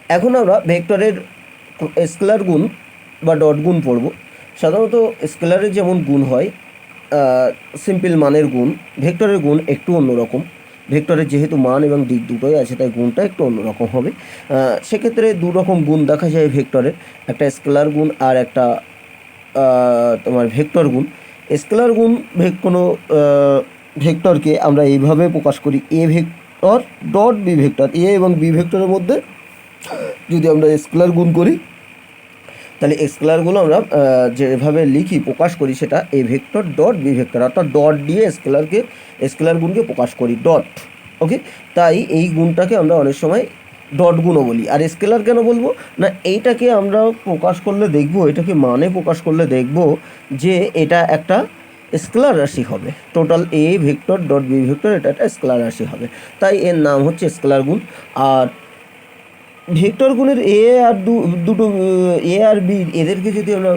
এখন আমরা ভেক্টরের স্কেলার গুণ বা ডট গুণ পড়ব। সাধারণত স্কেলারের যেমন গুণ হয় সিম্পল মানের গুণ, ভেক্টরের গুণ একটু অন্যরকম। ভেক্টরের যেহেতু মান এবং দিক দুটোই আছে তাই গুণটা একটু অন্যরকম হবে। সেক্ষেত্রে দু রকম গুণ দেখা যায় ভেক্টরের, একটা স্কেলার গুণ আর একটা তোমার ভেক্টর গুণ। স্কেলার গুণ কোনো ভেক্টরকে আমরা এইভাবে প্রকাশ করি, A vector dot B vector. A এবং বি ভেক্টরের মধ্যে যদি আমরা স্কেলার গুণ করি তাহলে স্কেলারগুলো আমরা যেভাবে লিখি প্রকাশ করি সেটা A vector dot B vector, অর্থাৎ ডট দিয়ে স্কেলার গুণকে প্রকাশ করি, ডট। ওকে, তাই এই গুণটাকে আমরা অনেক সময় ডট গুণও বলি। আর স্কেলার কেন বলবো না, এইটাকে আমরা প্রকাশ করলে দেখব, এটাকে মানে প্রকাশ করলে দেখব যে এটা একটা স্কেলার রাশি হবে। Total A vector dot B vector এটা একটা স্কেলার রাশি হবে, তাই এর নাম হচ্ছে স্কেলার গুণ। আর ভেক্টর গুণের এ আর দুটো এ আর বি এদেরকে যদি আমরা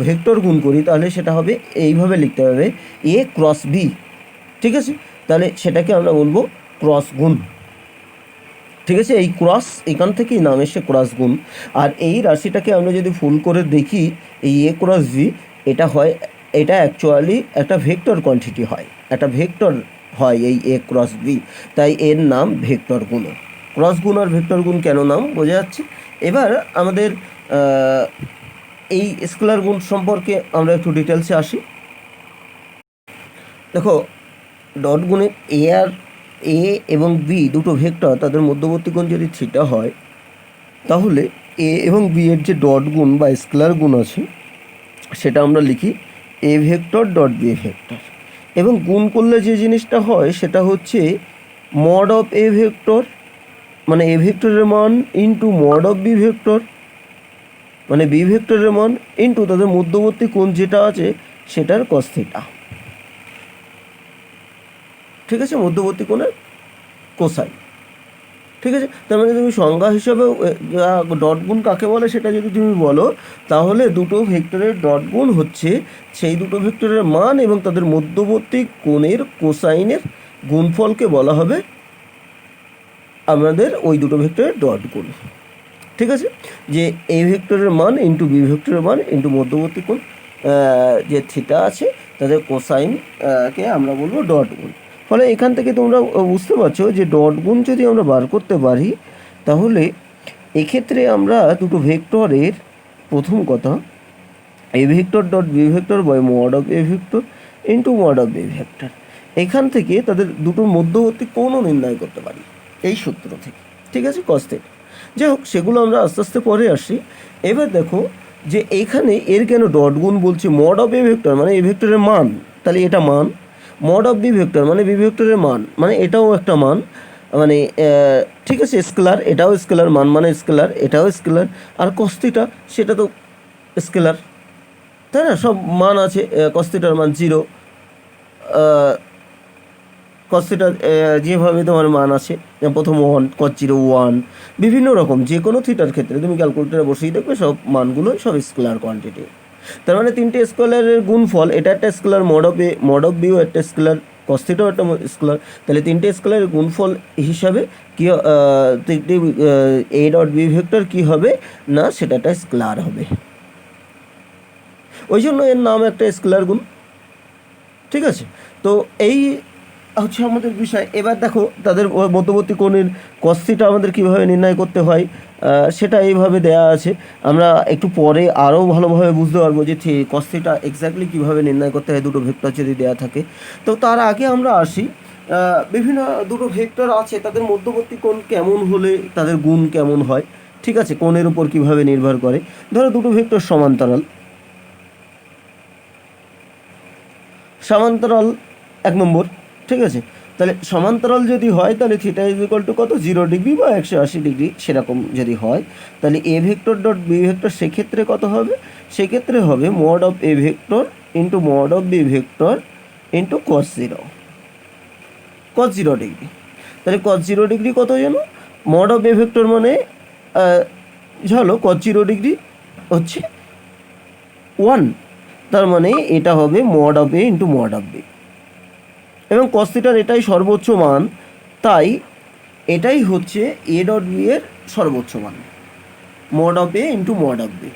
ভেক্টর গুণ করি তাহলে সেটা হবে এইভাবে লিখতে হবে এ ক্রস বি। ঠিক আছে, তাহলে সেটাকে আমরা বলবো ক্রস গুণ। ঠিক আছে, এই ক্রস এখান থেকেই নাম এসে ক্রস গুণ। আর এই রাশিটাকে আমরা যদি ফুল করে দেখি, এই এ ক্রস বি এটা হয়, এটা অ্যাকচুয়ালি একটা ভেক্টর কোয়ান্টিটি হয়, একটা ভেক্টর হয় এই এ ক্রস বি, তাই এর নাম ভেক্টর গুণ। ক্রস গুণ আর ভেক্টর গুণ কেন নাম বোঝা যাচ্ছে। এবার আমাদের এই স্কেলার গুণ সম্পর্কে আমরা একটু ডিটেলসে আসি। দেখো, ডট গুণে এ এবং বি দুটো ভেক্টর, তাদের মধ্যবর্তী কোণ যদি থিটা হয় তাহলে এ এবং বি এর যে ডট গুণ বা স্কেলার গুণ আছে সেটা আমরা লিখি A vector dot B vector. এবং গুণ করলে যে জিনিসটা হয় সেটা হচ্ছে মড অফ এ ভেক্টর, মানে এ ভেক্টরের মান into mod of B vector, মানে বি ভেক্টরের মান ইন্টু তাদের মধ্যবর্তী কোণ যেটা আছে সেটার কস থিটা। ঠিক আছে, মধ্যবর্তী কোণের কোসাইন। ঠিক আছে, তার মানে তুমি সংজ্ঞা হিসাবে ডট গুণ কাকে বলে সেটা যদি তুমি বলো তাহলে দুটো ভেক্টরের ডট গুণ হচ্ছে সেই দুটো ভেক্টরের মান এবং তাদের মধ্যবর্তী কোণের কোসাইনের গুণফলকে বলা হবে আমাদের ওই দুটো ভেক্টরের ডট গুণ। ঠিক আছে, যে এ ভেক্টরের মান ইন্টু বি ভেক্টরের মান ইন্টু মধ্যবর্তী কোণ যে থিটা আছে তাদের কোসাইনকে আমরা বলবো ডট গুণ। ফলে এখান থেকে তোমরা বুঝতে পারছো যে ডট গুণ যদি আমরা বার করতে পারি তাহলে এক্ষেত্রে আমরা দুটো ভেক্টরের প্রথম কথা A vector dot B vector by mod of A vector into mod of B vector, এখান থেকে তাদের দুটো মধ্যবর্তী কোণও নির্ণয় করতে পারি এই সূত্র থেকে। ঠিক আছে, কস থিটা। যাই হোক, সেগুলো আমরা আস্তে আস্তে পরে আসি। এবার দেখো যে এইখানে এর কেন ডট গুণ বলছে, মড অফ এ ভেক্টর মানে এ ভেক্টরের মান, তাহলে এটা মান। মড অফ বি ভেক্টর মানে বি ভেক্টরের মান, মানে এটাও একটা মান, মানে ঠিক আছে স্কেলার, এটাও স্কেলার, মান মানে স্কেলার, এটাও স্কেলার। আর কস থিটা সেটা তো স্কেলার, তাই না, সব মান আছে। কস থিটার মান 0, কস থিটা যেভাবে তোমার মান আছে, প্রথম 1, কস 0 1, বিভিন্ন রকম যে কোনো থিটার ক্ষেত্রে তুমি ক্যালকুলেটারে বসেই দেখবে সব মানগুলো সব স্কেলার কোয়ান্টিটি। তার মানে তিনটে স্কেলারের গুণফল, এটা একটা স্কেলার, মড অফ বিও একটা স্কেলার, কস থিটাও একটা স্কেলার, তাহলে তিনটে স্কেলারের গুণফল হিসাবে কি তিনটে এ ডট বি ভেক্টর কী হবে না, সেটা একটা স্কেলার হবে, ওই জন্য এর নাম একটা স্কেলার গুণ। ঠিক আছে, তো এই হচ্ছে আমাদের বিষয়। এবার দেখো তাদের মধ্যবর্তী কোণের কস থিটা আমাদের কীভাবে নির্ণয় করতে হয় সেটা এইভাবে দেয়া আছে। আমরা একটু পরে আরও ভালোভাবে বুঝতে পারবো যে কস থিটা এক্স্যাক্টলি কীভাবে নির্ণয় করতে হয় দুটো ভেক্টর যদি দেওয়া থাকে। তো তার আগে আমরা আসি বিভিন্ন দুটো ভেক্টর আছে তাদের মধ্যবর্তী কোণ কেমন হলে তাদের গুণ কেমন হয়। ঠিক আছে, কোণের উপর কীভাবে নির্ভর করে। ধরো দুটো ভেক্টর সমান্তরাল, সমান্তরাল 1 নম্বর। ঠিক আছে, তাহলে সমান্তরাল যদি হয় তাহলে থিটা ইজ ইকুয়াল টু কত, 0 ডিগ্রি বা 180 ডিগ্রি, সেরকম যদি হয় তাহলে A vector dot B vector সেক্ষেত্রে কত হবে, সেক্ষেত্রে হবে mod of A vector into mod of B vector into cos 0 degree. তাহলে কস 0 ডিগ্রি কত জানো, মড অফ এ ভেক্টর মানে ঝালো কস 0 ডিগ্রি হচ্ছে 1, তার মানে এটা হবে mod of A into mod of B, এবং কস থিটার এটাই সর্বোচ্চ মান, তাই এটাই হচ্ছে এ ডট বি এর সর্বোচ্চ মান, mod of A into mod of B.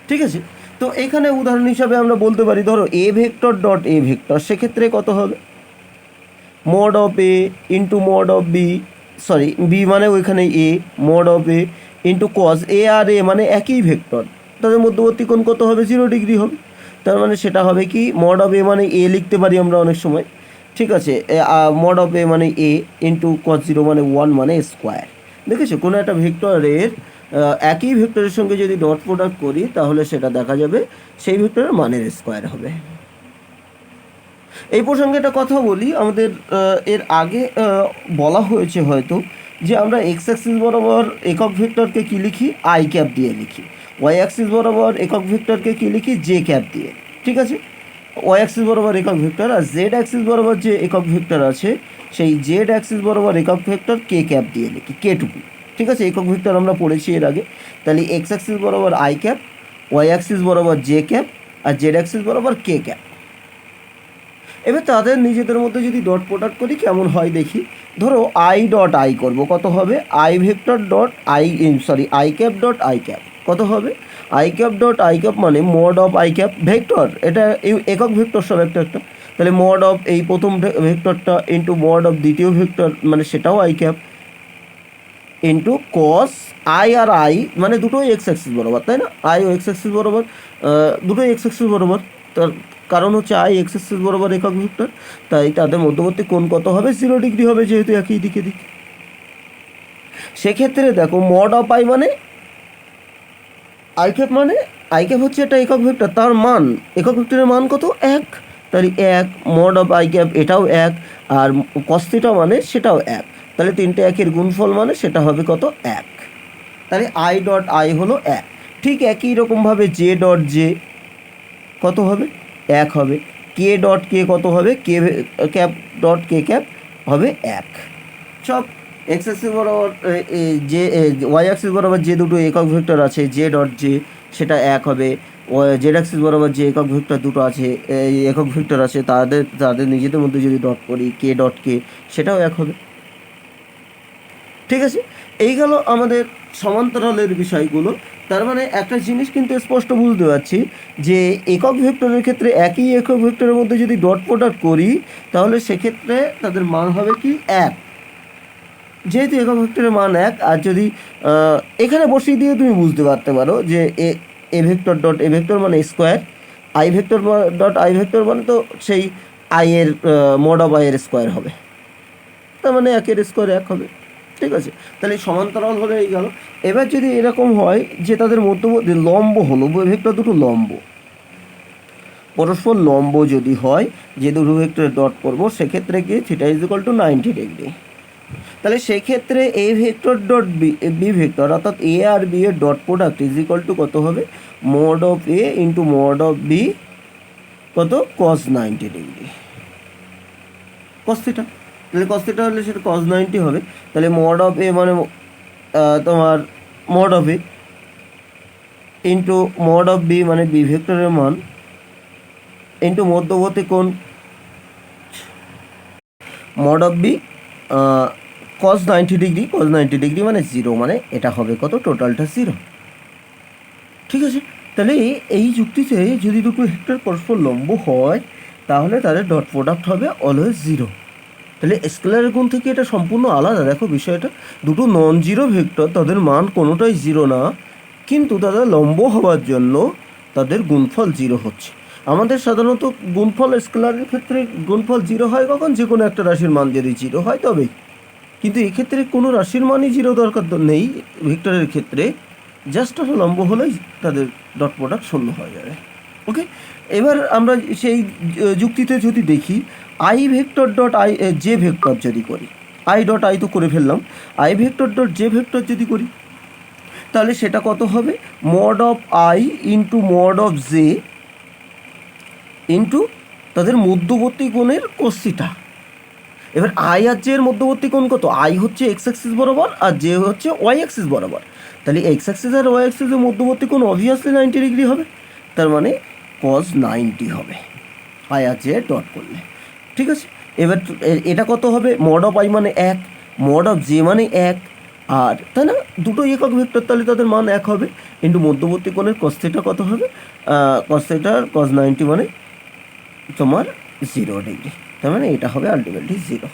ঠিক আছে, তো এখানে উদাহরণ হিসাবে আমরা বলতে পারি, ধরো A vector dot A vector, সেক্ষেত্রে কত হবে, mod of A into mod of B, sorry B মানে ওইখানে A, mod of A into cause A আর এ মানে একই ভেক্টর, তাদের মধ্যবর্তী কোণ কত হবে, 0 ডিগ্রি হবে। তার মানে সেটা হবে কি, মড অফ এ মানে এ লিখতে পারি আমরা অনেক সময়, ঠিক আছে, মড অফ এ মানে এ ইন্টু কজ 0 মানে 1 মানে স্কোয়ার। দেখেছো, কোনো একটা ভেক্টরের একই ভেক্টরের সঙ্গে যদি ডট প্রোডাক্ট করি তাহলে সেটা দেখা যাবে সেই ভেক্টরের মানের স্কোয়ার হবে। এই প্রসঙ্গে একটা কথা বলি, আমাদের এর আগে বলা হয়েছে হয়তো যে আমরা এক্স অ্যাক্সিস বরাবর একক ভেক্টরকে কী লিখি, আই ক্যাপ দিয়ে লিখি, ওয়াই অ্যাক্সিস বরাবর একক ভেক্টরকে কী লিখি, জে ক্যাপ দিয়ে। ঠিক আছে, ওয়াই অ্যাক্সিস বরাবর একক ভেক্টর, আর জেড অ্যাক্সিস বরাবর যে একক ভেক্টর আছে সেই জেড অ্যাক্সিস বরাবর একক ভেক্টর কে ক্যাপ দিয়ে লিখি, কে টুকু। ঠিক আছে, একক ভেক্টর আমরা পড়েছি এর আগে। তাহলে এক্স অ্যাক্সিস বরাবর আই ক্যাপ, ওয়াই অ্যাক্সিস বরাবর জে ক্যাপ, আর জেড অ্যাক্সিস বরাবর কে ক্যাপ। এবার তাদের নিজেদের মধ্যে যদি ডট প্রোডাক্ট করি কেমন হয় দেখি। ধরো আই ডট আই করবো, কত হবে, I vector dot I, sorry I cap dot I cap, কত হবে, I cap dot I cap মানে mod of I cap vector, এটা একক ভেক্টর সব একটা একটা, তাহলে মড অফ এই প্রথম ভেক্টরটা ইন্টু মড অফ দ্বিতীয় ভেক্টর মানে সেটাও i cap into cos i আর আই মানে দুটোই এক্স অ্যাক্সিস বরাবর, তাই না, আই ও এক্স অ্যাক্সিস বরাবর, দুটোই এক্স অ্যাক্সিস বরাবর, তার কারণ হচ্ছে আই এক্স অ্যাক্সিস বরাবর একক ভেক্টর, তাই তাদের মধ্যবর্তী কোণ কত হবে, 0 ডিগ্রি হবে, যেহেতু একই দিকে দিক। সেক্ষেত্রে দেখো মড অফ আই মানে আই ক্যাপ, মানে আই ক্যাপ হচ্ছে একটা একক ভেক্টর, তার মান একক ভেক্টরের মান কত, 1, তাহলে 1 মড অফ আই ক্যাপ এটাও 1, আর কস থিটা মানে সেটাও 1, তাহলে তিনটে একের গুণফল মানে সেটা হবে কত, 1। তাহলে আই ডট আই হলো 1। ঠিক একই রকমভাবে জে ডট জে কত হবে, 1 হবে। কে ডট কে কত হবে, কে ক্যাপ ডট কে ক্যাপ হবে 1। সব এক্স অ্যাক্সিস বরাবর যে ওয়াই অ্যাক্সিস বরাবর যে দুটো একক ভেক্টর আছে জে ডট জে সেটা 1 হবে, জেড অ্যাক্সিস বরাবর যে একক ভেক্টর দুটো আছে, এই একক ভেক্টর আছে তাদের নিজেদের মধ্যে যদি ডট করি কে ডট কে সেটাও 1 হবে। ঠিক আছে, এই গেল আমাদের সমান্তরালের বিষয়গুলো। তার মানে একটা জিনিস কিন্তু স্পষ্ট বুঝতে পারছি যে একক ভেক্টরের ক্ষেত্রে একই একক ভেক্টরের মধ্যে যদি ডট প্রোডাক্ট করি তাহলে সেক্ষেত্রে তাদের মান হবে কি 1, যেহেতু একক ভেক্টরের মান 1। আর যদি এখানে বসিয়ে দিয়ে তুমি বুঝতে পারতে পারো যে A vector dot A vector মানে square, I vector dot I vector মানে তো সেই আই এর মড অফ আই এর স্কোয়ার হবে, তার মানে 1 এর স্কোয়ার 1 হবে। ঠিক আছে, তাহলে সমান্তরাল হলে এই গেল। এবার যদি এরকম হয় যে তাদের মধ্যবর্তী লম্ব হলো, ভেক্টর দুটো লম্ব, পরস্পর লম্ব যদি হয়, যে দুটো ভেক্টরে ডট করবো সেক্ষেত্রে কি theta is equal to 90 degree. তাহলে সেক্ষেত্রে A vector dot B vector অর্থাৎ এ আর বি এর dot product is equal to কত হবে, mod of A into mod of B কত, কস 90 ডিগ্রি, কস থিটা। তাহলে কস থিটা হলে সেটা কস 90 হবে। তাহলে মড অফ এ মানে তোমার mod of A into mod of B মানে বি ভেক্টরের মান ইন্টু মধ্যবর্তী কোণ mod of B cos 90 degree, cos 90 degree মানে 0, মানে এটা হবে কত, টোটালটা 0। ঠিক আছে, তাহলে এই যুক্তিতে যদি দুটো ভেক্টর পরস্পর লম্ব হয় তাহলে তাদের ডট প্রোডাক্ট হবে অলওয়েজ 0। তাহলে স্কেলারের গুণ থেকে এটা সম্পূর্ণ আলাদা। দেখো বিষয়টা, দুটো নন জিরো ভেক্টর তাদের মান কোনোটাই 0 না, কিন্তু তাদের লম্ব হওয়ার জন্য তাদের গুণফল 0 হচ্ছে। আমাদের সাধারণত গুণফল স্কেলারের ক্ষেত্রে গুণফল 0 হয় কখন, যে কোনো একটা রাশির মান যদি 0 হয় তবেই, কিন্তু এক্ষেত্রে কোনো রাশির মানই 0 দরকার নেই ভেক্টরের ক্ষেত্রে, জাস্ট লম্ব হলেই তাদের ডট প্রোডাক্ট 0 হয়ে যাবে। ওকে, এবার আমরা সেই যুক্তিতে যদি দেখি I vector dot I J vector যদি করি, আই ডট আই তো করে ফেললাম, I vector dot J vector যদি করি তাহলে সেটা কত হবে, mod of I into mod of J into তাদের মধ্যবর্তী কোণের কোস থিটা। এবার আই আর জে এর মধ্যবর্তী কোণ কত, আই হচ্ছে এক্স অ্যাক্সিস বরাবর আর জে হচ্ছে ওয়াই অ্যাক্সিস বরাবর, তাহলে এক্স অ্যাক্সিস আর ওয়াই অ্যাক্সিসের মধ্যবর্তী কোণ অবভিয়াসলি 90 ডিগ্রি হবে, তার মানে কস 90 হবে আই আর জে ডট করলে। ঠিক আছে, এবার এটা কত হবে, মড অফ আই মানে 1, মড অফ জে মানে 1, আর তাই না, দুটো একক ভেক্টর, তাহলে তাদের মান এক হবে। কিন্তু মধ্যবর্তী কোণের cos θ কত হবে? cos θ cos 90 মানে তোমার 0 ডিগ্রি, তার মানে এটা হবে আলটিমেটলি 0।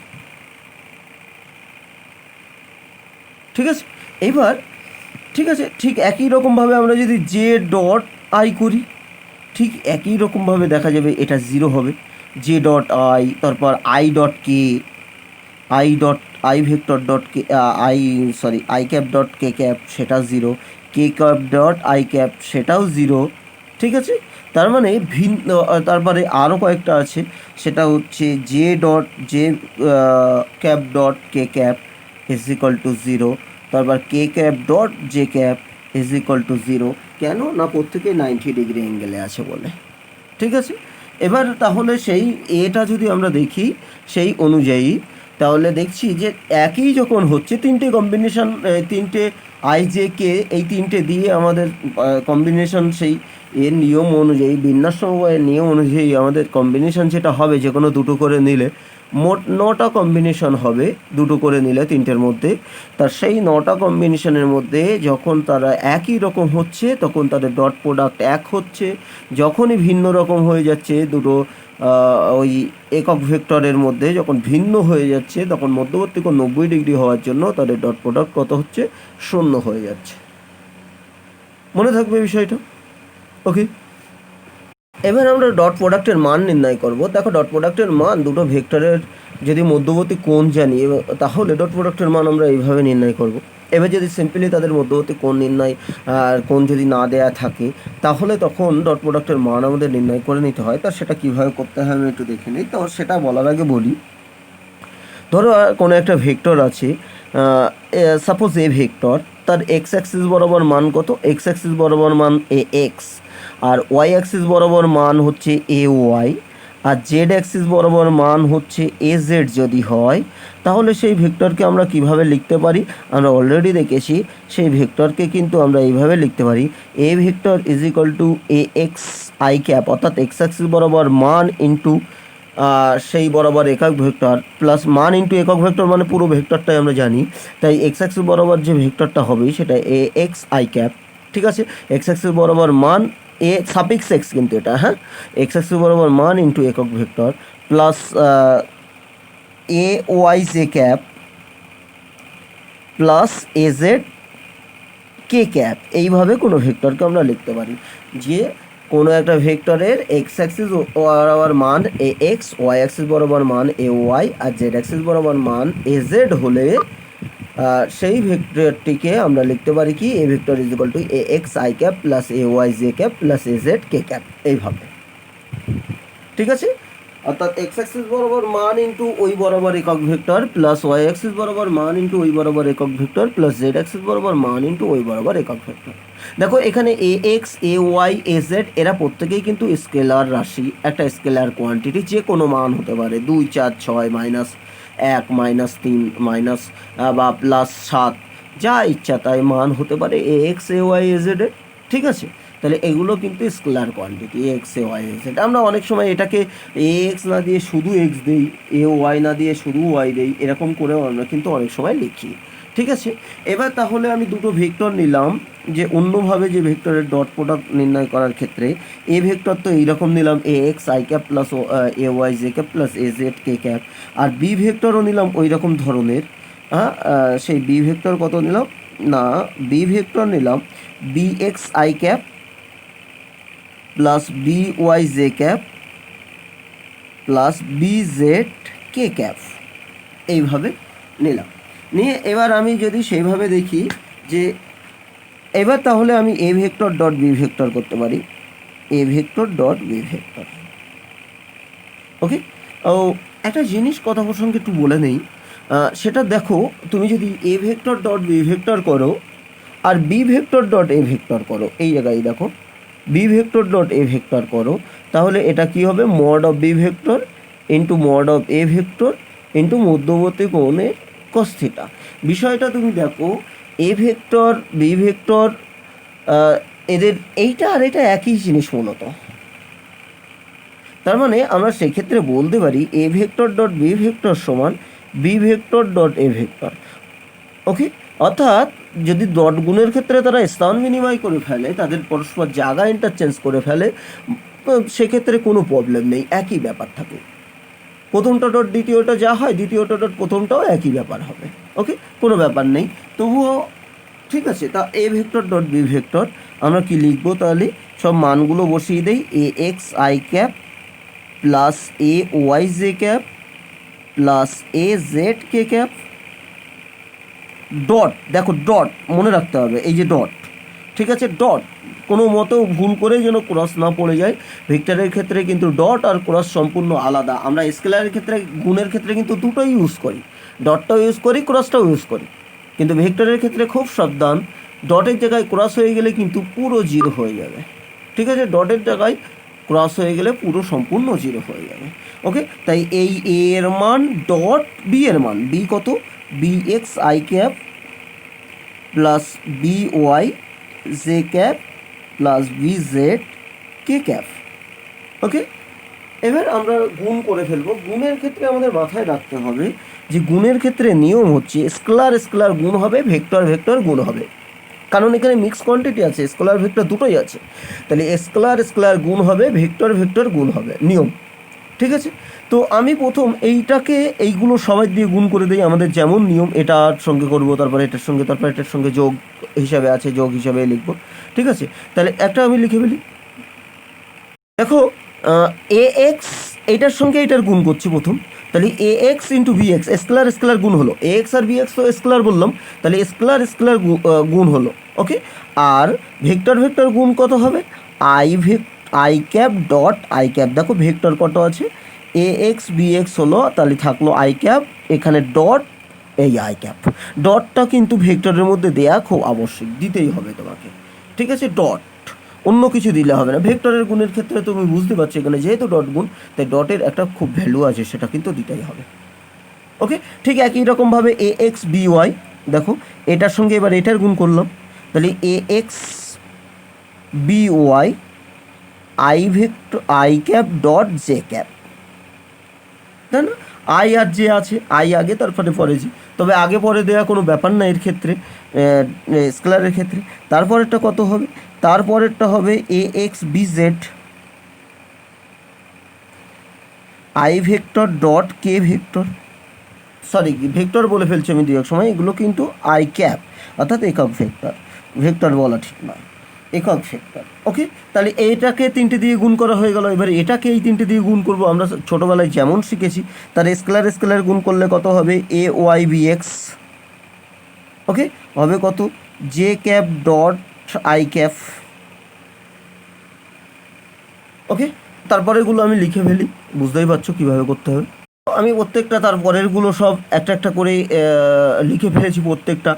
ঠিক আছে, এবার ঠিক আছে, ঠিক একই রকমভাবে আমরা যদি জে ডট আই করি, ঠিক একই রকমভাবে দেখা যাবে এটা 0 হবে। জে ডট আই, তারপর I dot K, I dot I vector dot K, I cap dot K cap, সেটা 0। কে ক্যাপ ডট আই ক্যাপ, সেটাও 0। ঠিক আছে, তার মানে ভিন্ন, তারপরে আরও কয়েকটা আছে, সেটা হচ্ছে J dot J cap dot K cap is equal to 0, তারপর K cap dot J cap is equal to 0। কেন না, প্রত্যেকে 90 ডিগ্রি অ্যাঙ্গেলে আছে বলে। ঠিক আছে, এবার তাহলে সেই এটা যদি আমরা দেখি সেই অনুযায়ী, তাহলে দেখছি যে একই যখন হচ্ছে তিনটে কম্বিনেশন, তিনটে আই জে কে, এই তিনটে দিয়ে আমাদের কম্বিনেশন সেই এর নিয়ম অনুযায়ী, বিন্যাস সমবায়ের নিয়ম অনুযায়ী আমাদের কম্বিনেশন যেটা হবে, যে কোনো দুটো করে নিলে মোট 9টা কম্বিনেশন হবে, দুটো করে নিলে তিনটের মধ্যে। তার সেই 9টা কম্বিনেশনের মধ্যে যখন তারা একই রকম হচ্ছে তখন তাদের ডট প্রোডাক্ট এক হচ্ছে, যখনই ভিন্ন রকম হয়ে যাচ্ছে দুটো ওই একক ভেক্টরের মধ্যে যখন ভিন্ন হয়ে যাচ্ছে, তখন মধ্যবর্তী কোণ 90 ডিগ্রি হওয়ার জন্য তাদের ডট প্রোডাক্ট কত হচ্ছে? 0 হয়ে যাচ্ছে। মনে থাকবে বিষয়টা? ওকে, এবার আমরা ডট প্রোডাক্টের মান নির্ণয় করব। দেখো, ডট প্রোডাক্টের মান দুটো ভেক্টরের যদি মধ্যবর্তী কোণ জানি, তাহলে ডট প্রোডাক্টের মান আমরা এইভাবে নির্ণয় করব। এবার যদি সিম্পলি তাদের মধ্যবর্তী কোণ নির্ণয় আর কোণ যদি না দেয়া থাকে, তাহলে তখন ডট প্রোডাক্টের মান আমাদের নির্ণয় করে নিতে হয়। তা সেটা কীভাবে করতে হয় আমি একটু দেখে নিই। তো সেটা বলার আগে বলি, ধরো কোনো একটা ভেক্টর আছে, সাপোজ এ ভেক্টর, তার এক্স অ্যাক্সিস বরাবর মান কত? এক্স অ্যাক্সিস বরাবর মান এ এক্স, আর ওয়াই অ্যাক্সিস বরাবর মান হচ্ছে A Y, R Z Axis বরাবর মান হচ্ছে এ জেড যদি হয়, তাহলে সেই ভেক্টরকে আমরা কিভাবে লিখতে পারি? আমরা অলরেডি দেখেছি, সেই ভেক্টরকে কিন্তু আমরা এইভাবে লিখতে পারি, A vector is equal two A x I cap, অর্থাৎ এক্স অ্যাক্সিস বরাবর মান ইন্টু সেই বরাবর একক ভেক্টর, প্লাস মান ইন্টু একক ভেক্টর মানে পুরো ভেক্টরটাই আমরা জানি, তাই এক্স অ্যাক্সিস বরাবর যে ভেক্টরটা হবে সেটা এ এক্স আই ক্যাপ। ঠিক আছে, এক্স অ্যাক্সিস বরাবর মান এ সাফিক্স এক্স, কিন্তু এটা হ্যাঁ, এক্স অ্যাক্সিস বরাবর মান ইন্টু একক vector plus A Y J cap plus A Z K cap. এইভাবে কোনো ভেক্টরকে আমরা লিখতে পারি, যে কোনো একটা ভেক্টরের এক্স অ্যাক্সিস বরাবর মান এ এক্স, ওয়াই অ্যাক্সিস বরাবর মান A Y, R Z Axis বরাবর মান এ জেড হলে সেই ভেক্টরটিকে আমরা লিখতে পারি কি, A vector is equal to A x I cap plus A Y J cap plus A Z K cap, এইভাবে। ঠিক আছে, অর্থাৎ এক্স অ্যাক্সিস বরাবর মান ইন্টু ওই বরাবর একক ভেক্টর প্লাস ওয়াই অ্যাক্সিস বরাবর মান ইন্টু ওই বরাবর একক ভেক্টর প্লাস জেড অ্যাক্সিস বরাবর মান ইন্টু ওই বরাবর একক ভেক্টর। দেখো, এখানে A X, A Y, A Z এরা প্রত্যেকেই কিন্তু স্কেলার রাশি, একটা স্কেলার কোয়ান্টিটি, যে কোনো মান হতে পারে, 2, 4, 6, -1, -3, মাইনাস বা +7, যা ইচ্ছা তাই মান হতে পারে A X, A Y, A Z এর। ঠিক আছে, তাহলে এগুলো কিন্তু scalar quantity, A X, A Y, A Z. আমরা অনেক সময় এটাকে এ এক্স না দিয়ে শুধু এক্স দিই, এ ওয়াই না দিয়ে শুধু ওয়াই দিই, এরকম করেও আমরা কিন্তু অনেক সময় লিখি। ঠিক আছে, এবার তাহলে আমি দুটো ভেক্টর নিলাম, যে অন্যভাবে যে ভেক্টরের ডট প্রোডাক্ট নির্ণয় করার ক্ষেত্রে এ ভেক্টর তো এইরকম নিলাম, A x I cap plus A Y J cap plus A Z K cap, আর বি ভেক্টরও নিলাম ওই রকম ধরনের। হ্যাঁ, সেই বি ভেক্টর কত নিলাম না, বি ভেক্টর নিলাম B x I cap plus B Y J cap plus B Z K cap, এইভাবে নিলাম। নিয়ে এবার আমি যদি সেইভাবে দেখি, যে এবার তাহলে আমি A vector dot B vector করতে পারি, A vector dot B vector. Okay, ও একটা জিনিস কথা প্রসঙ্গে একটু বলে নেই, সেটা দেখো, তুমি যদি A vector dot B vector করো আর B vector dot A vector করো, এই জায়গায় দেখো B vector dot A vector করো, তাহলে এটা কি হবে, mod of B vector into mod of A vector into মধ্যবর্তী কোণের cos থিটা। বিষয়টা তুমি দেখো, এ ভেক্টর বি ভেক্টর এদের এইটা আর এটা একই জিনিস মূলত। তার মানে আমরা সেক্ষেত্রে বলতে পারি A vector dot B vector সমান B vector dot A vector. Okay, অর্থাৎ যদি ডট গুণের ক্ষেত্রে তারা স্থান বিনিময় করে ফেলে, তাদের পরস্পর জায়গা ইন্টারচেঞ্জ করে ফেলে, সেক্ষেত্রে কোনো প্রবলেম নেই, একই ব্যাপার থাকে। প্রথমটা ডট দ্বিতীয়টা যা হয়, দ্বিতীয়টা ডট প্রথমটাও একই ব্যাপার হবে। ওকে, কোনো ব্যাপার নেই, তবুও ঠিক আছে। তা A vector dot B vector আমরা কি লিখবো তাহলে? সব মানগুলো বসিয়ে দেই। A x I cap plus A Y J cap plus A Z K cap dot, দেখো ডট মনে রাখতে হবে, এই যে ডট, ঠিক আছে, ডট কোনো মতো ভুল করে যেন ক্রস না পড়ে যায়। ভেক্টরের ক্ষেত্রে কিন্তু ডট আর ক্রস সম্পূর্ণ আলাদা। আমরা স্কেলারের ক্ষেত্রে, গুণের ক্ষেত্রে কিন্তু দুটোই ইউজ করি, ডটটাও ইউজ করি, ক্রসটাও ইউজ করি, কিন্তু ভেক্টরের ক্ষেত্রে খুব সাবধান, ডটের জায়গায় ক্রস হয়ে গেলে কিন্তু পুরো জিরো হয়ে যাবে, ঠিক আছে, ডটের জায়গায় ক্রস হয়ে গেলে পুরো সম্পূর্ণ জিরো হয়ে যাবে। ওকে, তাই এই এ এর মান ডট বি এর মান, বি কত? B x I cap plus B Y J cap plus B Z K cap. Okay, এবার আমরা গুণ করে ফেলবো। গুণের ক্ষেত্রে আমাদের মাথায় রাখতে হবে যে গুণের ক্ষেত্রে নিয়ম হচ্ছে স্কেলার স্কেলার গুণ হবে, ভেক্টর ভেক্টর গুণ হবে, কারণ এখানে মিক্স কোয়ান্টিটি আছে, স্কেলার ভেক্টর দুটোই আছে। তাহলে স্কেলার স্কেলার গুণ হবে, ভেক্টর ভেক্টর গুণ হবে, নিয়ম, ঠিক আছে। তো আমি প্রথম এইটাকে, এইগুলো সবাই দিয়ে গুণ করে দিই, আমাদের যেমন নিয়ম, এটার সঙ্গে করব, তারপরে এটার সঙ্গে, তারপর এটার সঙ্গে যোগ হিসাবে আছে, যোগ হিসাবে লিখবো, ঠিক আছে। তাহলে একটা আমি লিখে ফেলি, দেখো এ এক্স এইটার সঙ্গে এইটার গুণ করছি প্রথম, তাহলে A X into B X, scalar scalar গুণ হলো, এ এক্স আর বি এক্স তো স্কেলার বললাম, তাহলে স্কেলার স্কেলার গুণ হলো। ওকে, আর ভেক্টর ভেক্টর গুণ কত হবে? I cap dot I cap, দেখো ভেক্টর কত আছে, এ এক্স বি এক্স হলো, তাহলে থাকলো আই ক্যাপ, এখানে ডট, এই আই ক্যাপ, ডটটা কিন্তু ভেক্টরের মধ্যে দেয়া খুব আবশ্যক, দিতেই হবে তোমাকে, ঠিক আছে, ডট, অন্য কিছু দিলে হবে না। ভেক্টরের গুণের ক্ষেত্রে তুমি বুঝতে পারছো, এখানে যেহেতু ডট গুণ, তাই ডটের একটা খুব ভ্যালু আছে, সেটা কিন্তু দিতেই হবে। ওকে, ঠিক একই রকমভাবে এ এক্স বি ওয়াই, দেখো এটার সঙ্গে এবার এটার গুণ করলাম, তাহলে A X B Y I vector I cap dot J cap, তাই না? আই আর জে আছে, আই আগে তারপরে পরে জি, তবে আগে পরে দেওয়া কোনো ব্যাপার না এর ক্ষেত্রে, স্কেলারের ক্ষেত্রে। তারপরেরটা কত হবে? তারপরেরটা হবে A X B Z I vector dot K vector, sorry vector বলে ফেলছি আমি দু এক সময়, এগুলো কিন্তু আই ক্যাপ, অর্থাৎ একক ভেক্টর, ভেক্টর বলা ঠিক নয়, একক ভেক্টর। ওকে, তাহলে এইটাকে তিনটে দিয়ে গুণ করা হয়ে গেল, এবার এটাকে এই তিনটে দিয়ে গুণ করব, আমরা ছোটোবেলায় যেমন শিখেছি। তার স্কেলার স্কেলার গুণ করলে কত হবে? A Y B X, okay, হবে কত? J cap dot I cap. Okay, তারপরেগুলো আমি লিখে ফেলি, বুঝতেই পারছো কীভাবে করতে হবে। আমি প্রত্যেকটা তারপরেরগুলো সব একটা একটা করে লিখে ফেলেছি প্রত্যেকটা।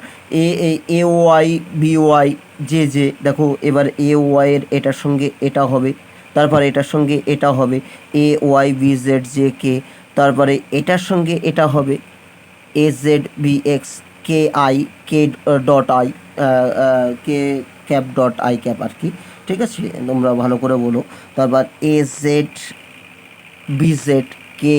A Y B Y J J, দেখো এবার এ ওয়াইয়ের এটার সঙ্গে এটা হবে, তারপরে এটার সঙ্গে এটা হবে, A Y B Z J K, তারপরে এটার সঙ্গে এটা হবে, A Z B X K I K dot I, K cap dot I cap আর কি, ঠিক আছে, তোমরা ভালো করে বলো। তারপর A Z B Z K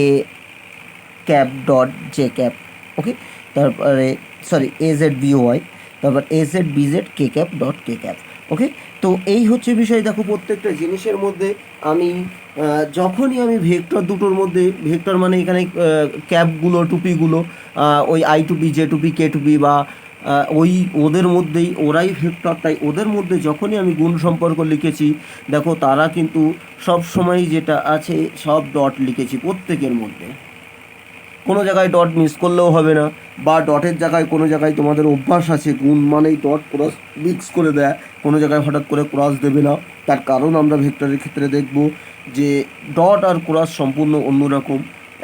cap dot J cap, okay, তারপরে sorry A Z B Y, তারপর A Z B Z K cap dot K cap. Okay, তো এই হচ্ছে বিষয়। দেখো প্রত্যেকটা জিনিসের মধ্যে আমি যখনই আমি ভেক্টর দুটোর মধ্যে, ভেক্টর মানে এখানে ক্যাপগুলো টুপিগুলো, ওই আই টুপি জে টুপি কে টুপি বা ওই ওদের মধ্যেই, ওরাই ভেক্টর, তাই ওদের মধ্যে যখনই আমি গুণ সম্পর্ক লিখেছি, দেখো তারা কিন্তু সব সময় যেটা আছে সব ডট লিখেছি প্রত্যেকের মধ্যে, কোনো জায়গায় ডট মিস করলেও হবে না, বা ডটের জায়গায় কোনো জায়গায় তোমাদের অভ্যাস আছে গুণ মানেই ডট ক্রস মিক্স করে দেয়, কোনো জায়গায় হঠাৎ করে ক্রস দেবে না, তার কারণ আমরা ভেক্টরের ক্ষেত্রে দেখব যে ডট আর ক্রস সম্পূর্ণ অন্যরকম।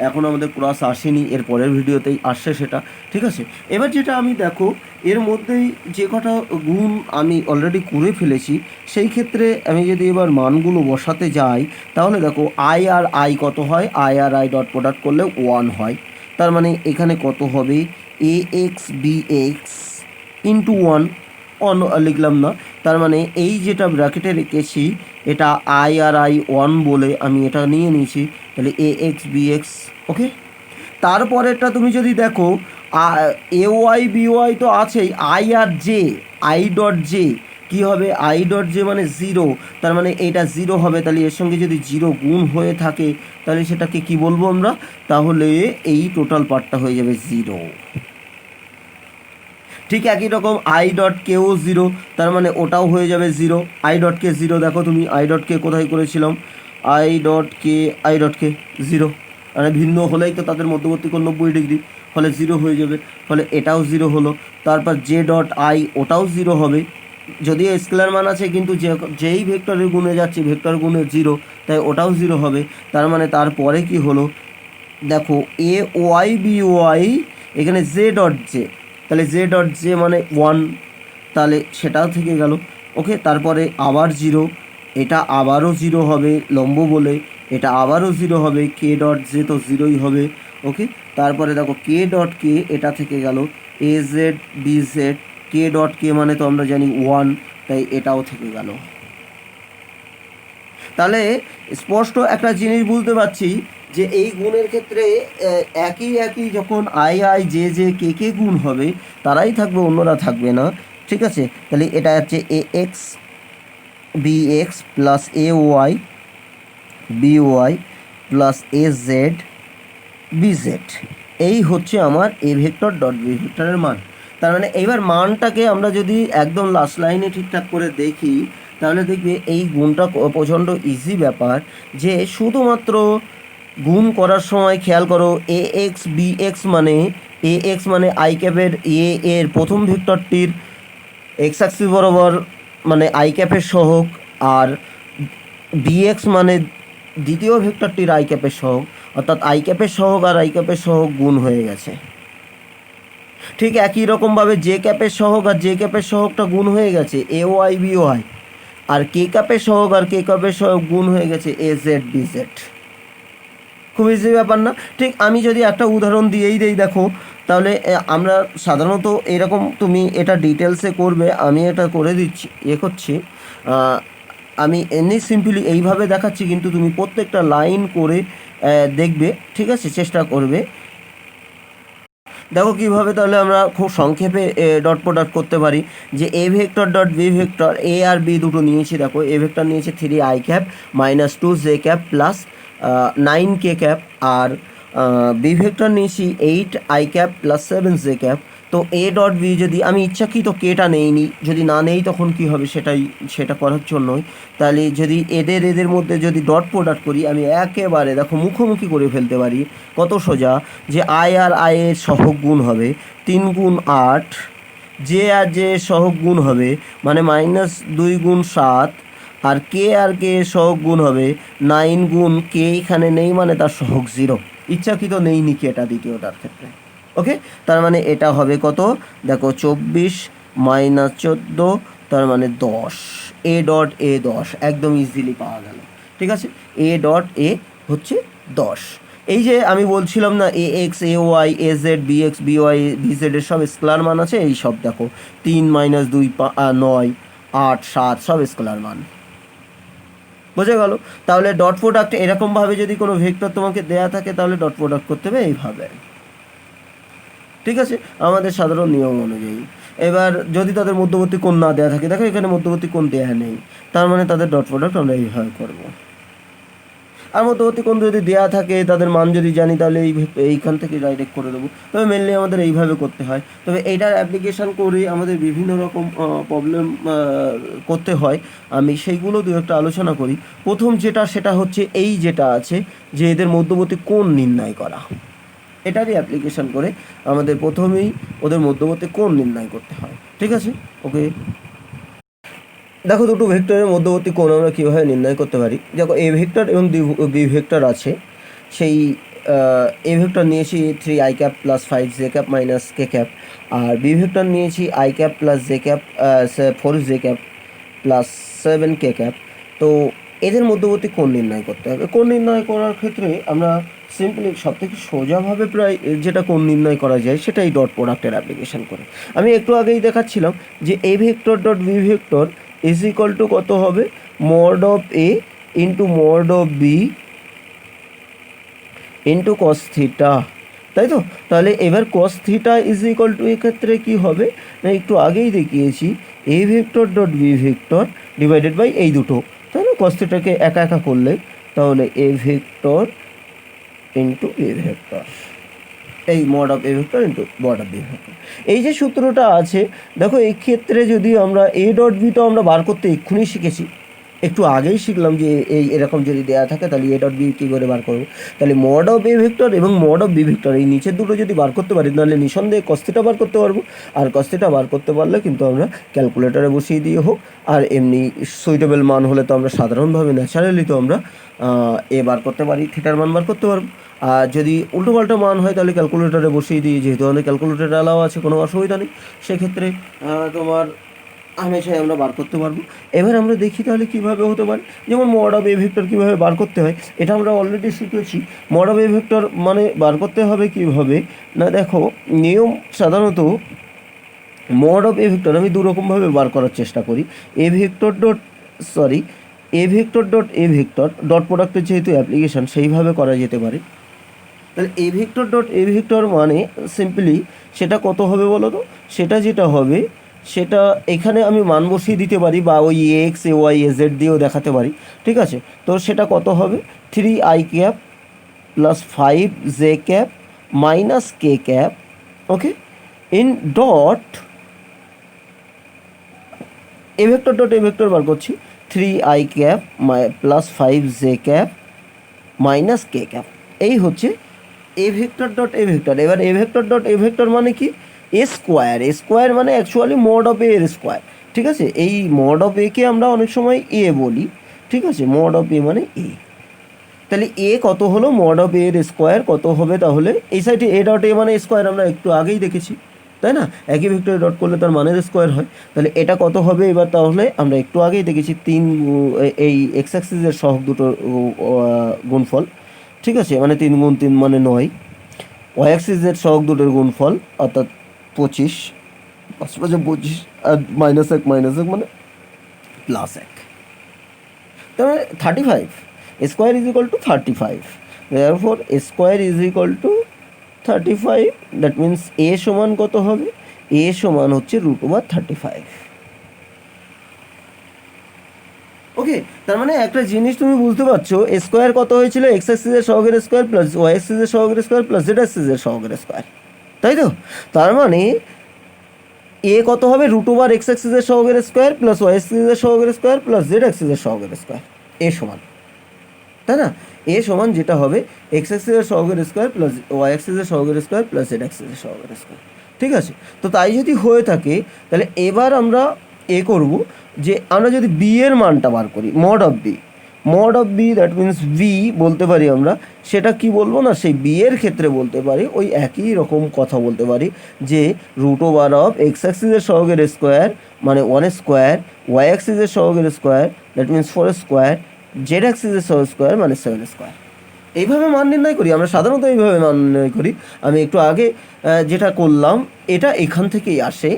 এখন আমাদের ক্রস আসেনি, এর পরের ভিডিওতেই আসছে সেটা, ঠিক আছে। এবার যেটা আমি দেখো এর মধ্যেই যে কটা গুণ আমি অলরেডি করে ফেলেছি, সেই ক্ষেত্রে আমি যদি এবার মানগুলো বসাতে যাই, তাহলে দেখো আই আর আই কত হয়? আই আর আই ডট প্রোডাক্ট করলে 1 হয়, তার মানে এখানে কত হবে? A X B X into one লিখলাম না, তার মানে এই যেটা ব্র্যাকেটে রেখেছি এটা আই আর আই 1 বলে আমি এটা নিয়ে নিয়েছি, তাহলে এ এক্স বি এক্স। ওকে, তারপরেরটা তুমি যদি দেখো এ ওয়াই বি ওয়াই তো আছেই, আই আর জে, আই ডট জে কী হবে, আই ডট জে মানে জিরো, তার মানে এটা জিরো হবে। তাহলে এর সঙ্গে যদি জিরো গুণ হয়ে থাকে তাহলে সেটাকে কি বলবো আমরা, তাহলে এই টোটাল পার্টটা হয়ে যাবে জিরো। ঠিক একই রকম আই ডট কেও জিরো, তার মানে ওটাও হয়ে যাবে zero. I dot K zero, দেখো তুমি আই ডট কে কোথায় করেছিলাম, আই ডট কে জিরো, মানে ভিন্ন হলেই তো তাদের মধ্যবর্তী কোণ 90 ডিগ্রি, ফলে জিরো হয়ে যাবে, ফলে এটাও জিরো হলো। তারপর জে ডট আই, ওটাও জিরো হবে, যদিও স্কেলার মান আছে কিন্তু যেই ভেক্টরের গুণে যাচ্ছে ভেক্টর গুণে জিরো, তাই ওটাও জিরো হবে। তার মানে তারপরে কি হলো, দেখো এ ওয়াই বি ওয়াই, এখানে জে ডট জে, তাহলে জে ডট জে মানে 1, তাহলে সেটাও থেকে গেল। ওকে, তারপরে আবার জিরো, এটা আবারও জিরো হবে লম্ব বলে, এটা আবারও জিরো হবে, কে ডট জে তো জিরোই হবে। ওকে, তারপরে দেখো কে ডট কে, এটা থেকে গেল A Z B Z, K dot K মানে তো আমরা জানি 1, তাই এটাও থেকে গেল। তাহলে স্পষ্ট একটা জিনিস বুঝতে পারছি যে এই গুণের ক্ষেত্রে একই যখন I I J J K K গুণ হবে তারাই থাকবে, অন্যরা থাকবে না। ঠিক আছে, তাহলে এটা হচ্ছে A X B X plus A Y B Y plus A Z B Z, এই হচ্ছে আমার এ ভেক্টর ডট বি ভেক্টরের মান। তার মানে এইবার মানটাকে আমরা যদি একদম লাস্ট লাইনে ঠিকঠাক করে দেখি তাহলে দেখবে এই গুণটা প্রচণ্ড ইজি ব্যাপার, যে শুধুমাত্র গুণ করার সময় খেয়াল করো এ এক্স বি এক্স মানে, এ এক্স মানে আই ক্যাপের এর প্রথম ভেক্টরটির এক্স অ্যাক্সিস বরাবর মানে আই ক্যাপের সহগ, আর বি এক্স মানে দ্বিতীয় ভেক্টরটির আই ক্যাপের সহগ, অর্থাৎ আই ক্যাপের সহগ আর আই ক্যাপের সহগ গুণ হয়ে গেছে। ঠিক একই রকমভাবে জে ক্যাপের সহগ আর জে ক্যাপের সহগটা গুণ হয়ে গেছে এ ওয়াই বি ওয়াই, আর কে ক্যাপের সহগ আর কে ক্যাপের সহগ গুণ হয়ে গেছে এ জেড বি জেড। খুব ইজি ব্যাপার না? ঠিক আমি যদি একটা উদাহরণ দিয়েই দেই, দেখো তাহলে আমরা সাধারণত এরকম, তুমি এটা ডিটেলসে করবে, আমি এটা করে দিচ্ছি করছি, আমি এমনি সিম্পলি এইভাবে দেখাচ্ছি, কিন্তু তুমি প্রত্যেকটা লাইন করে দেখবে, ঠিক আছে, চেষ্টা করবে। দেখো কীভাবে তাহলে আমরা খুব সংক্ষেপে ডট প্রোডাক্ট করতে পারি, যে A vector dot B vector, A আর বি দুটো নিয়েছি, দেখো এ ভেক্টর নিয়েছে 3 I cap minus 2 j cap plus 9 k cap, আর বি ভেক্টর নিয়েছি 8 i cap plus 7 j cap. তো এ ডট বি যদি আমি ইচ্ছাকৃত কেটা নেইনি, যদি না নেই তখন কি হবে সেটা করার জন্যই, তাহলে যদি এদের মধ্যে যদি ডট প্রোডাক্ট করি আমি একেবারে দেখো মুখোমুখি করে ফেলতে পারি, কত সোজা, যে আই আর আই এর সহগ গুণ হবে 3 গুণ 8, জে আর জে সহগ গুণ হবে মানে মাইনাস 2 গুণ 7, আর কে আর কে সহগ গুণ হবে 9 গুণ কে, এখানে নেই মানে তার সহগ 0, ইচ্ছাকৃত নেইনি কেটা দ্বিতীয়টার ক্ষেত্রে। ওকে, তার মানে এটা হবে কত, দেখো 24 মাইনাস 14, তার মানে 10, এ ডট এ 10, একদম ইজিলি পাওয়া গেল। ঠিক আছে, এ ডট এ হচ্ছে 10। এই যে আমি বলছিলাম না A X A Y A Z B X B Y B জেডের সব স্কেলার মান আছে, এই সব দেখো 3 মাইনাস 2 9 8 7 সব স্কেলার মান, বোঝা গেল? তাহলে ডট প্রোডাক্ট এরকমভাবে যদি কোনো ভেক্টর তোমাকে দেয়া থাকে তাহলে ডট প্রোডাক্ট করতে হবে এইভাবে। ঠিক আছে, আমাদের সাধারণ নিয়ম অনুযায়ী। এবার যদি তাদের মধ্যবর্তী কোণ না দেওয়া থাকে, দেখো এখানে মধ্যবর্তী কোণ দেওয়া নেই, তার মানে তাদের ডট প্রোডাক্ট আমরা এইভাবে করব। আর মধ্যবর্তী কোণ যদি দেওয়া থাকে, তাদের মান যদি জানি, তাহলে এইখান থেকে ডাইরেক্ট করে দেবো। তবে মেনলি আমাদের এইভাবে করতে হয়। তবে এইটার অ্যাপ্লিকেশান করে আমাদের বিভিন্ন রকম প্রবলেম করতে হয়, আমি সেইগুলো দু একটা আলোচনা করি। প্রথম সেটা হচ্ছে এই যেটা আছে যে এদের মধ্যবর্তী কোণ নির্ণয় করা, এটারই অ্যাপ্লিকেশান করে আমাদের প্রথমেই ওদের মধ্যবর্তী কোণ নির্ণয় করতে হয়। ঠিক আছে, ওকে। দেখো দুটো ভেক্টরের মধ্যবর্তী কোণ আমরা কীভাবে নির্ণয় করতে পারি। দেখো এ ভেক্টর এবং বি ভেক্টর আছে, সেই এ ভেক্টর নিয়েছি 3 I cap plus 5 J cap minus K cap, আর বি ভেক্টর নিয়েছি I cap plus J cap 4 J cap plus 7 K cap. তো এদের মধ্যবর্তী কোণ নির্ণয় করতে হবে। কোণ নির্ণয় করার ক্ষেত্রে আমরা সিম্পলি সবথেকে সোজাভাবে প্রায় যেটা কোণ নির্ণয় করা যায় সেটাই ডট প্রোডাক্টের অ্যাপ্লিকেশান করে। আমি একটু আগেই দেখাচ্ছিলাম যে A vector dot B vector is equal to কত হবে, mod of A into mod of B into cos theta তাই তো? তাহলে এবার cos theta is equal to এক্ষেত্রে কী হবে না, একটু আগেই দেখিয়েছি A vector dot B vector divided by এই দুটো, তাই না? cos থিটাকে একা একা করলে তাহলে A vector into A vector, এই mod of A vector into mod of B vector. এই যে সূত্রটা আছে দেখো, এই ক্ষেত্রে যদি আমরা এ ডট বি তো আমরা বার করতে এক্ষুনি শিখেছি, একটু আগেই শিখলাম যে এই এরকম যদি দেওয়া থাকে তাহলে এ ডট বি কী করে বার করবো। তাহলে মড অফ এ ভেক্টর এবং মড অফ বি ভেক্টর এই নিচের দুটো যদি বার করতে পারি তাহলে নিঃসন্দেহে cos থিটা বার করতে পারবো। আর cos থিটা বার করতে পারলে কিন্তু আমরা ক্যালকুলেটারে বসিয়ে দিয়ে হোক, আর এমনি সুইটেবল মান হলে তো আমরা সাধারণভাবে ন্যাচারালি তো আমরা এ বার করতে পারি, থিটার মান বার করতে পারবো। আর যদি উল্টোপাল্টা মান হয় তাহলে ক্যালকুলেটারে বসিয়ে দিই, যেহেতু আমাদের ক্যালকুলেটার অ্যালাও আছে, কোনো অসুবিধা নেই। সেক্ষেত্রে তোমার হামেশাই আমরা বার করতে পারবো। এবার আমরা দেখি তাহলে কীভাবে হতে পারে, যেমন মড অফ এ ভেক্টর কীভাবে বার করতে হয় এটা আমরা অলরেডি শিখেছি। মড অফ এ ভেক্টর মানে বার করতে হবে কীভাবে না, দেখো নিয়ম সাধারণত মড অফ এ ভেক্টর আমি দুরকমভাবে বার করার চেষ্টা করি। A vector dot A vector dot A vector dot প্রোডাক্টের যেহেতু অ্যাপ্লিকেশান সেইভাবে করা যেতে পারে। তাহলে A vector dot A vector মানে সিম্পলি সেটা কত হবে বলো তো, সেটা যেটা হবে সেটা এখানে আমি মান বসিয়ে দিতে পারি বা ওই x A Y A z দিয়েও দেখাতে পারি, ঠিক আছে? তো সেটা কত হবে 3i cap plus 5j cap minus K cap, okay, in dot A vector dot A vector বার করছি 3i cap plus 5j cap minus K cap, এই হচ্ছে A vector dot A vector. এবার A vector dot A vector মানে কি, A square. A square মানে actually mod of A এর square, ঠিক আছে? এই মড অফ একে আমরা অনেক সময় এ বলি, ঠিক আছে? মড অফ এ মানে এ। তাহলে এ কত হলো, মড অফ এ এর স্কোয়ার কত হবে, তাহলে এই সাইডে এ ডট এ মানে স্কোয়ার আমরা একটু আগেই দেখেছি, তাই না? একই ভেক্টরে ডট করলে তার মানের স্কোয়ার হয়। তাহলে এটা কত হবে এবার, তাহলে আমরা একটু আগেই দেখেছি এই এক্স অ্যাক্সিসের সহগ দুটোর গুণফল, ঠিক আছে? মানে 3 গুণ 3 মানে 9, ওয়াই অ্যাক্সিসের সহগ দুটোর গুণফল অর্থাৎ 25, 5 5 25, আর -1 মানে +1, তার মানে 35 square is equal to 35। Therefore square is equal to 35, that means A সমান কত হবে, এ সমান হচ্ছে √35। ওকে, তার মানে একটা জিনিস তুমি বুঝতে পারছো, স্কোয়ার কত হয়েছিল, এক্স অ্যাক্সিসের সহগের স্কোয়ার প্লাস ওয়াই অ্যাক্সিসের সহগের স্কোয়ার প্লাস জেড অ্যাক্সিসের সহগের স্কোয়ার, তাই তো? তার মানে এ কত হবে, √x অ্যাক্সিসের সহগের স্কোয়ার প্লাস ওয়াই অ্যাক্সিসের সহগের স্কোয়ার প্লাস জেড অ্যাক্সিসের সহগের স্কোয়ার, এ সমান, তাই না? এ সমান যেটা হবে এক্স অ্যাক্সিসের সহগের স্কোয়ার প্লাস ওয়াই অ্যাক্সিসের সহগের স্কোয়ার প্লাস জেড অ্যাক্সিসের সহগের স্কোয়ার, ঠিক আছে? তো তাই যদি হয়ে থাকে তাহলে এবার আমরা এ করব যে আমরা যদি বি এর মানটা বার করি, mod of B that means B বলতে পারি আমরা, সেটা কি বলবো না, সেই বি এর ক্ষেত্রে বলতে পারি ওই একই রকম কথা বলতে পারি যে √অফ এক্স অ্যাক্সিসের সহগের স্কোয়ার মানে 1 স্কোয়ার, ওয়াই অ্যাক্সিসের সহগের square that means 4 square, Z অ্যাক্সিসের সহগ স্কোয়ার মানে 7 স্কোয়ার। এইভাবে মান নির্ণয় করি আমরা, সাধারণত এইভাবে মান নির্ণয় করি। আমি একটু আগে যেটা করলাম এটা এখান থেকেই আসে,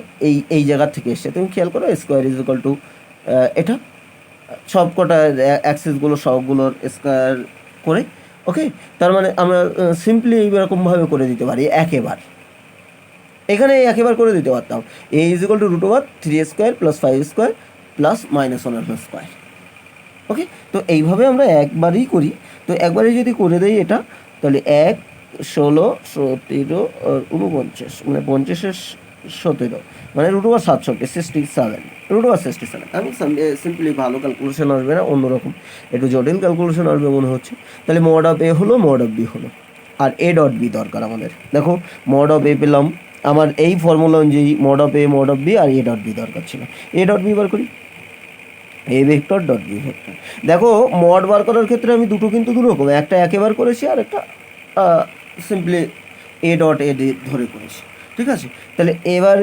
এই জায়গা থেকে এসে, তুমি খেয়াল করো স্কোয়ার ইজ ইকুয়াল টু এটা সব কটা অ্যাক্সিসগুলো সবগুলোর স্কোয়ার করে, ওকে? তার মানে আমরা সিম্পলি এইরকমভাবে করে দিতে পারি একেবার, এখানে একেবার করে দিতে পারতাম A is equal to √3 square plus 5 square plus -1 square, okay? তো এইভাবে আমরা একবারই করি। তো একবারই যদি করে দেই এটা, তাহলে 1 16 17 আর 49 মানে 50 17 মানে √67 67 √67। আমি সিম্পলি ভালো ক্যালকুলেশন আসবে না, অন্যরকম একটু জটিল ক্যালকুলেশন আসবে মনে হচ্ছে। তাহলে মড অফ এ হলো, মড অফ বি হলো, আর এ ডট বি দরকার আমাদের। দেখো মড অফ এ পেলাম, আমার এই ফর্মুলা অনুযায়ী mod of A mod of B আর এ ডট বি দরকার ছিল। এ ডট বি বার করি, A vector dot B vector. দেখো মড বার করার ক্ষেত্রে আমি দুটো কিন্তু দুরকম, একটা একেবার করেছি আর একটা সিম্পলি এ ডট এ ধরে করেছি, ঠিক আছে? তাহলে এবার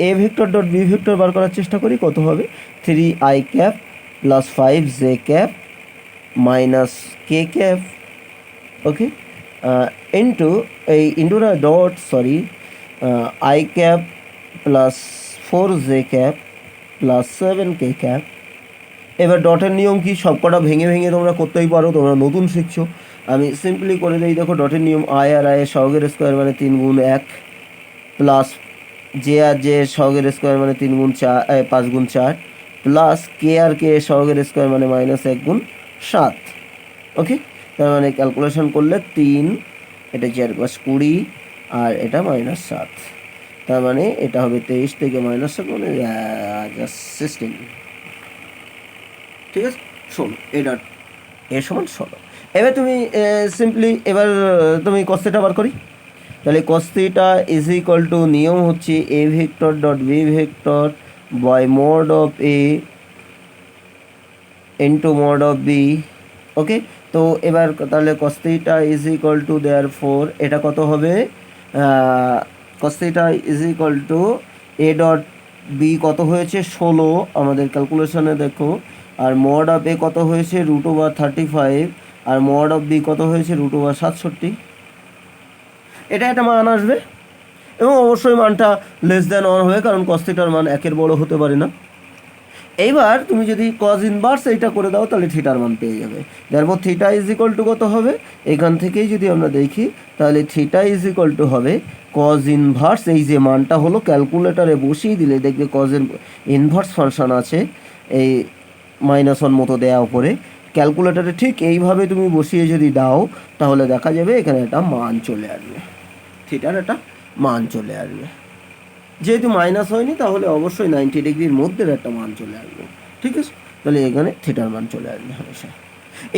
A vector dot B vector বার করার চেষ্টা করি, কত হবে 3i cap plus 5j cap minus K cap, okay, into এই ইন্টু না dot I cap plus 4j cap plus 7k cap. এবার ডটের নিয়ম কি, সবকটা ভেঙে ভেঙে তোমরা করতেই পারো, তোমরা নতুন শিখছো, আমি সিম্পলি করে দিই। দেখো ডটের নিয়ম, আই আর আই এর সহগের স্কোয়ার মানে 3 গুণ 1 প্লাস জে আর জে এর সহগের স্কোয়ার মানে 3 গুণ 4 5 গুণ 4 প্লাস কে আর কে এর সহগের স্কোয়ার মানে -1 গুণ 7। ওকে, তার মানে ক্যালকুলেশন করলে 3, এটা 4 + 20 আর এটা -7, তার মানে এটা হবে 23 থেকে -7 মানে জাস্ট 16। ঠিক আছে, 16 এটা এর সমান 16। এবার তুমি সিম্পলি এবার তুমি cos θ বার করি। তাহলে cos θ ইজ ইকুয়াল টু, নিয়ম হচ্ছে A vector dot B vector by mod of A into mod of B. Okay, তো এবার তাহলে cos θ is equal to therefore এটা কত হবে, cos θ is equal to A dot B কত হয়েছে 16 আমাদের ক্যালকুলেশনে দেখো, আর মোড অফ এ কত হয়েছে √35, আর মোড অফ বি কত হয়েছে √67। এটা একটা মান আসবে এবং অবশ্যই মানটা লেস দ্যান 1 হবে, কারণ cos θ র মান 1-এর বড় হতে পারে না। এইবার তুমি যদি cos ইনভার্স এইটা করে দাও তাহলে থিটার মান পেয়ে যাবে। তারপর থিটা ইজ ইকুয়াল টু কত হবে, এখান থেকেই যদি আমরা দেখি তাহলে থিটা ইজ ইকুয়াল টু হবে cos ইনভার্স, এই যে মানটা হলো ক্যালকুলেটারে বসিয়ে দিলে দেখবে cos এর ইনভার্স ফাংশন আছে এই -1 মতো দেওয়া উপরে, ক্যালকুলেটারে ঠিক এইভাবে তুমি বসিয়ে যদি দাও তাহলে দেখা যাবে এখানে একটা মান চলে আসবে, থিটার একটা মান চলে আসবে। যেহেতু মাইনাস হয়নি তাহলে অবশ্যই 90 ডিগ্রির মধ্যে একটা মান চলে আসবে। ঠিক আছে, তাহলে এখানে থিটার মান চলে আসবে হামেশা।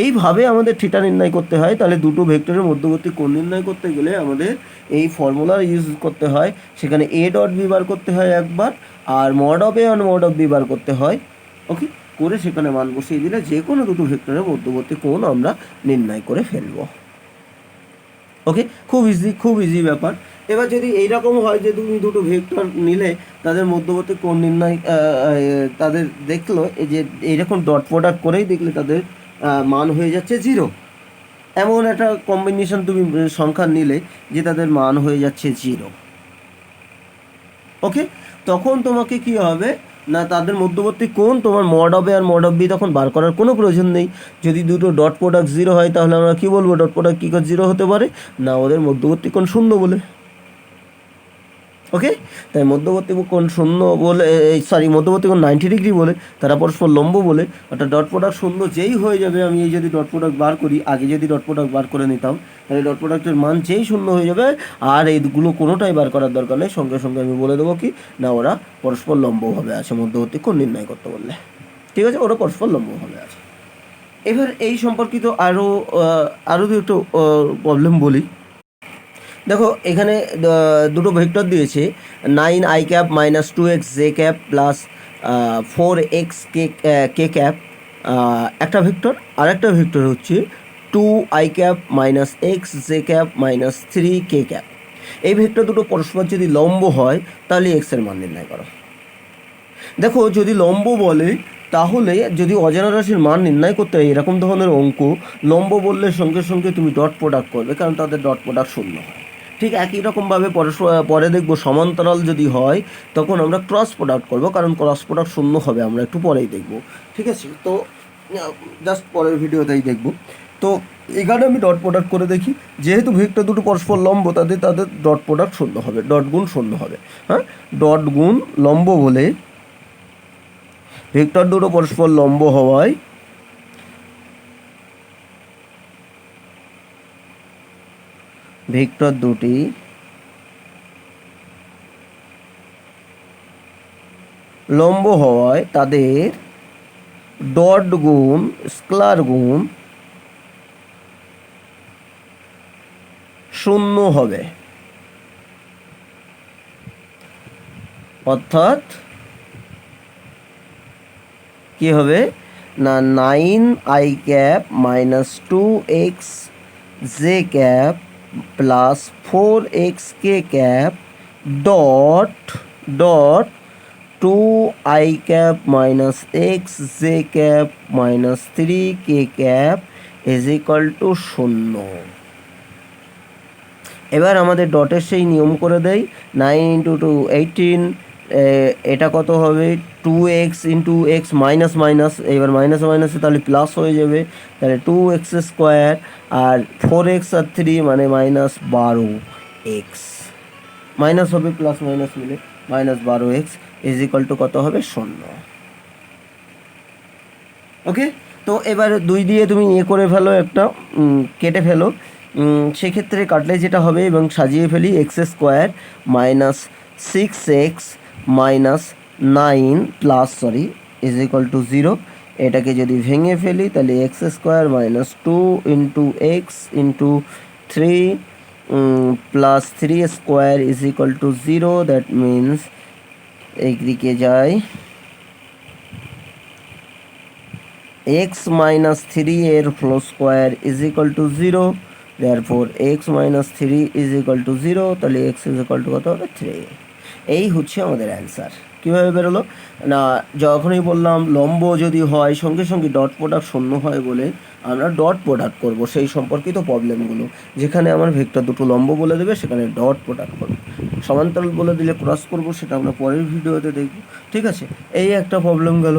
এইভাবে আমাদের থিটা নির্ণয় করতে হয়। তাহলে দুটো ভেক্টরের মধ্যবর্তী কোণ নির্ণয় করতে গেলে আমাদের এই ফর্মুলা ইউজ করতে হয়। সেখানে এ ডট বি বার করতে হয় একবার, আর মড অফ এ আর মড অফ বি বার করতে হয়। ওকে, করে সেখানে মান বসিয়ে দিলে যে কোনো দুটো ভেক্টরের মধ্যবর্তী কোণ আমরা নির্ণয় করে ফেলবো। ওকে, খুব ইজি ব্যাপার। এবার যদি এইরকম হয় যে তুমি দুটো ভেক্টর নিলে তাদের মধ্যবর্তী কোণ নির্ণয় তাদের দেখলো এই যে এইরকম ডট প্রোডাক্ট করেই দেখলে তাদের মান হয়ে যাচ্ছে 0, এমন একটা কম্বিনেশন তুমি সংখ্যা নিলে যে তাদের মান হয়ে যাচ্ছে 0। ওকে, তখন তোমাকে কি হবে না, তাদের মধ্যবর্তী কোণ তোমার মড অফ এ আর মড অফ বি তখন বার করার কোনো প্রয়োজন নেই। যদি দুটো ডট প্রোডাক্ট 0 হয় তাহলে আমরা কী বলবো, ডট প্রোডাক্ট কী করে 0 হতে পারে না, ওদের মধ্যবর্তী কোণ 0 বলে। ওকে, তাই মধ্যবর্তী কোণ 0 বলে, মধ্যবর্তী কোণ 90 ডিগ্রি বলে, তারা পরস্পর লম্ব বলে, অর্থাৎ ডট প্রোডাক্ট 0 যেই হয়ে যাবে, আমি এই যদি ডট প্রোডাক্ট বার করি, আগে যদি ডট প্রোডাক্ট বার করে নিতাম তাহলে ডট প্রোডাক্টের মান যেই 0 হয়ে যাবে, আর এইগুলো কোনোটাই বার করার দরকার নেই, সঙ্গে সঙ্গে আমি বলে দেবো কি না ওরা পরস্পর লম্বভাবে আছে মধ্যবর্তী কোণ নির্ণয় করতে বললে। ঠিক আছে, ওরা পরস্পর লম্বভাবে আছে। এবার এই সম্পর্কিত আরও দুটো প্রবলেম বলি। দেখো এখানে দুটো ভেক্টর দিয়েছে, 9i cap -2x J cap plus 4x কে ক্যাপ একটা ভেক্টর, আর একটা ভেক্টর হচ্ছে 2i cap -x J cap -3k cap. এই ভেক্টর দুটো পরস্পর যদি লম্ব হয় তাহলে x এর মান নির্ণয় করো। দেখো যদি লম্ব বলে তাহলে যদি অজানা রাশির মান নির্ণয় করতে হয় এরকম ধরনের অঙ্ক, লম্ব বললে সঙ্গে সঙ্গে তুমি ডট প্রোডাক্ট করবে, কারণ তাদের ডট প্রোডাক্ট 0 হয়। ঠিক একই রকমভাবে পরে দেখবো সমান্তরাল যদি হয় তখন আমরা ক্রস প্রোডাক্ট করবো, কারণ ক্রস প্রোডাক্ট 0 হবে, আমরা একটু পরেই দেখবো। ঠিক আছে, তো জাস্ট পরের ভিডিওতেই দেখবো। তো এখানে আমি ডট প্রোডাক্ট করে দেখি, যেহেতু ভেক্টর দুটো পরস্পর লম্ব তাদের ডট প্রোডাক্ট 0 হবে, ডট গুণ 0 হবে। হ্যাঁ, ডট গুণ লম্ব বলে ভেক্টর দুটো পরস্পর লম্ব হওয়ায় ভেক্টর দুটি লম্ব হওয়ায় তাদের ডট গুণ স্কেলার গুণ 0 হবে, অর্থাৎ কি হবে না 9i cap -2x J cap plus 4x K cap dot 2i cap -x J cap -3k cap is equal two 0। এবার আমাদের ডটের সেই নিয়ম করে দেয়, 9 × 2 18 এটা কত হবে 2x into x minus minus, এবার মাইনাস মাইনাসে তাহলে প্লাস হয়ে যাবে, তাহলে 2x স্কোয়ার আর 4x আর 3 মানে -12x, মাইনাস হবে প্লাস মাইনাস মিলে -12x ইজ ইকাল টু কত হবে 0। ওকে, তো এবার 2 দিয়ে তুমি করে ফেলো, একটা কেটে ফেলো, সেক্ষেত্রে কাটলে যেটা হবে এবং সাজিয়ে ফেলি x² -6x -9 is equal to 0। এটাকে যদি ভেঙে ফেলি তাহলে x² -2 into x into 3 plus 3 square is equal to 0, that means এইদিকে যায় x minus 3 এর whole square is equal to 0, therefore x minus 3 is equal to 0, তাহলে x ইজ ইকাল টু কত হবে 3। এই হচ্ছে আমাদের অ্যান্সার। কীভাবে বেরোলো না, যখনই বললাম লম্ব যদি হয় সঙ্গে সঙ্গে ডট প্রোডাক্ট শূন্য হয় বলে আমরা ডট প্রোডাক্ট করব সেই সম্পর্কিত প্রবলেমগুলো, যেখানে আমার ভেক্টর দুটো লম্ব বলে দেবে সেখানে ডট প্রোডাক্ট করব, সমান্তরাল বলে দিলে ক্রস করব, সেটা আমরা পরের ভিডিওতে দেখব। ঠিক আছে, এই একটা প্রবলেম গেল।